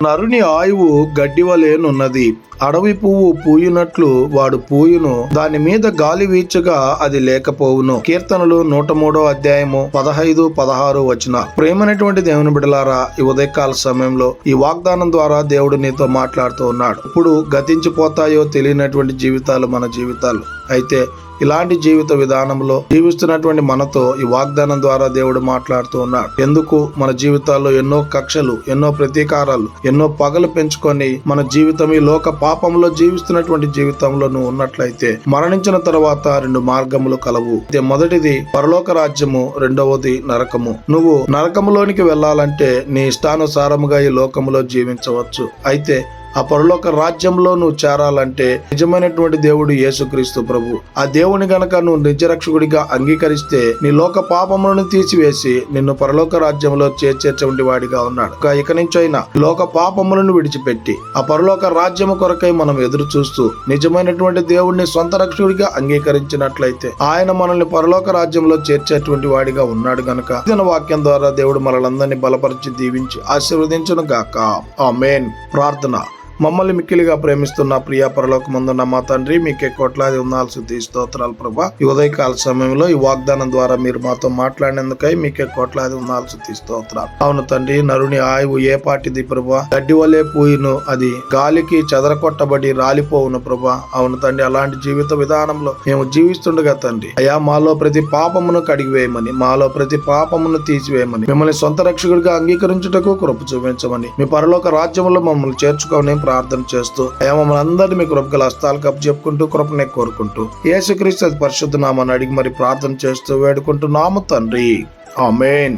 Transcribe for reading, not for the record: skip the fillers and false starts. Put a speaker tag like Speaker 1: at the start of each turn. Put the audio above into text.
Speaker 1: నరుని ఆయువు గడ్డి వలెనున్నది. అడవి పువ్వు పూయునట్లు వాడు పూయును, దాని మీద గాలి వీచగా అది లేకపోవును. కీర్తనలు 103 15, 16 ప్రేమైనటువంటి దేవుని బిడ్డలారా, ఈ ఉదయకాల సమయంలో ఈ వాగ్దానం ద్వారా దేవుడు నీతో మాట్లాడుతూ ఉన్నాడు. ఇప్పుడు గతించిపోతాయో తెలియనటువంటి జీవితాలు మన జీవితాలు. అయితే ఇలాంటి జీవిత విధానంలో జీవిస్తున్నటువంటి మనతో ఈ వాగ్దానం ద్వారా దేవుడు మాట్లాడుతూ ఉన్నాడు. ఎందుకు మన జీవితాల్లో ఎన్నో కక్షలు, ఎన్నో ప్రతీకారాలు, ఎన్నో పగలు పెంచుకొని మన జీవితం ఈ లోక పాపంలో జీవిస్తున్నటువంటి జీవితంలో నువ్వు ఉన్నట్లయితే మరణించిన తర్వాత 2 మార్గములు కలవు. మొదటిది పరలోక రాజ్యము, రెండవది నరకము. నువ్వు నరకములోనికి వెళ్ళాలంటే నీ ఇష్టానుసారముగా ఈ లోకములో జీవించవచ్చు. అయితే ఆ పరలోక రాజ్యంలో నువ్వు చేరాలంటే నిజమైనటువంటి దేవుడు యేసుక్రీస్తు ప్రభు. ఆ దేవుని గనక నువ్వు నిజరక్షకుడిగా అంగీకరిస్తే నీ లోక పాపములను తీసివేసి నిన్ను పరలోక రాజ్యంలో చేర్చేటువంటి వాడిగా ఉన్నాడు. ఇక నుంచైనా లోక పాపములను విడిచిపెట్టి ఆ పరలోక రాజ్యము కొరకై మనం ఎదురు చూస్తూ నిజమైనటువంటి దేవుడిని సొంత రక్షకుడిగా అంగీకరించినట్లయితే ఆయన మనల్ని పరలోక రాజ్యంలో చేర్చేటువంటి వాడిగా ఉన్నాడు గనక ఇదన వాక్యం ద్వారా దేవుడు మనలందరినీ బలపరిచి దీవించి ఆశీర్వదించును గాక. ఆమేన్. ప్రార్థన. మమ్మల్ని మిక్కిలిగా ప్రేమిస్తున్న ప్రియ పరలోకమందున్న మా తండ్రి, మీకే కోట్లాది వందనాలు, స్తుతి స్తోత్రాలు ప్రభా. ఈ ఉదయకాల సమయంలో ఈ వాగ్దానం ద్వారా మీరు మాతో మాట్లాడినందుకై మీకే కోట్లాది వందనాలు, స్తుతి స్తోత్రాలు. అవును తండ్రి, నరుని ఆయువు ఏ పాటిది ప్రభా? గడ్డి వలె పూయును, అది గాలికి చెదరకొట్టబడి రాలిపోవును ప్రభా. అవును తండ్రి, అలాంటి జీవిత విధానంలో మేము జీవిస్తుండగా తండ్రి అయా, మాలో ప్రతి పాపమును కడిగివేయమని, మాలో ప్రతి పాపమును తీసివేయమని, మిమ్మల్ని సొంత రక్షకుడిగా అంగీకరించుటకు కృప చూపించమని, మీ పరలోక రాజ్యంలో మమ్మల్ని చేర్చుకోవని ప్రార్థన చేస్తూ అయ్యా, మమ్మల్ని అందరినీ మీ కృపగల హస్తాలకు అప్పచెప్పుకుంటూ కృపనే కోరుకుంటూ యేసుక్రీస్తు పరిశుద్ధ నామాన్ని అడిగి మరి ప్రార్థన చేస్తూ వేడుకుంటున్నాము తండ్రి. ఆమేన్.